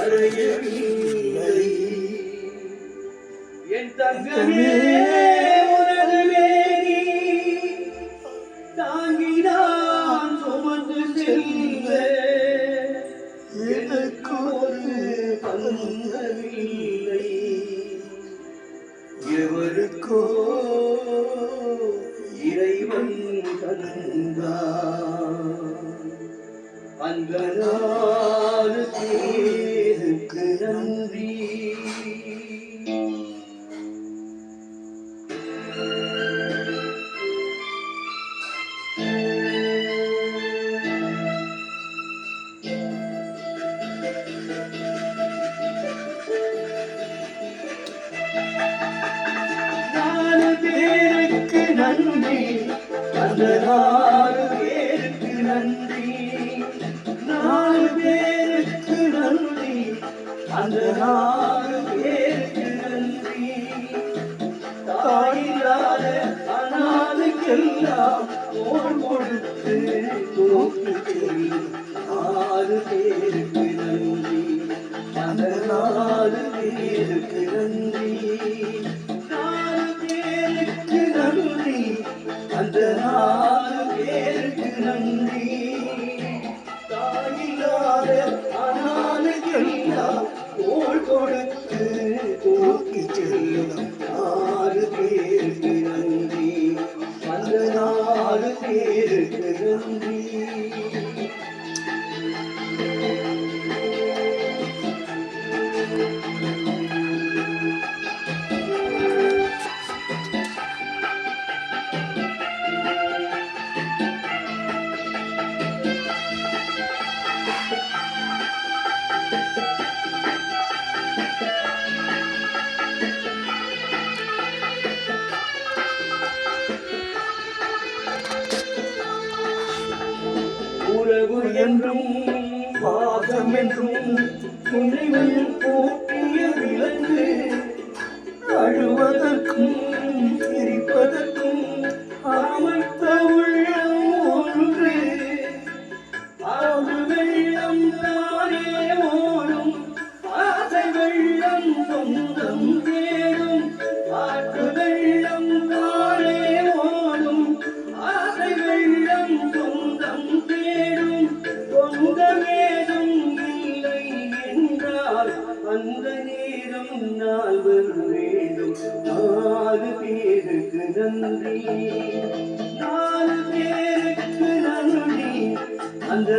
மறையவில்லை. என் தங்கமே உனது வேணி தாங்கினான் சுமந்து செல்ல எனக்கு ஒரு பங்கவில்லை. எவருக்கோ இறைவன் தந்தான் அந்த நாடு பேருக்கு நன்றி. நன்றி அந்த 4 பேருக்கு நன்றி. 4 பேருக்கு நன்றி அந்த 4 பேருக்கு நன்றி. தாயில்லாத அனாதைக்கெல்லாம் தோள் கொடுத்து தோற்று செல்லும் 4 பேருக்கு நன்றி. அந்த 4 பேருக்கு நன்றி. அந்த 4 பேருக்கு நன்றி. தாயில்லாத அனாதைக்கெல்லாம் தோள் கொடுத்து தூக்கி செல்லும் 4 பேருக்கு நன்றி. அந்த 4 பேருக்கு நன்றி. உறவு என்றும் பாசம் என்றும் துணைவில் போற்றிய விலங்கு அழுவதற்கும் சிரிப்பதற்கும் அமைத்த உள்ளம் ஒன்று. ஆறு வெள்ளம் தானே ஓடும் ஆசை வெள்ளம் சொந்தம் தேடும். ஆற்று வெள்ளம் தானே ஓடும் ஆசை வெள்ளம் சொந்தம் தேடும். சொந்தமேதும் இல்லை என்றால் அந்த நேரம் நால்வர் வேண்டும். 4 பேருக்கு நன்றி. 4 பேருக்கு நன்றி அந்த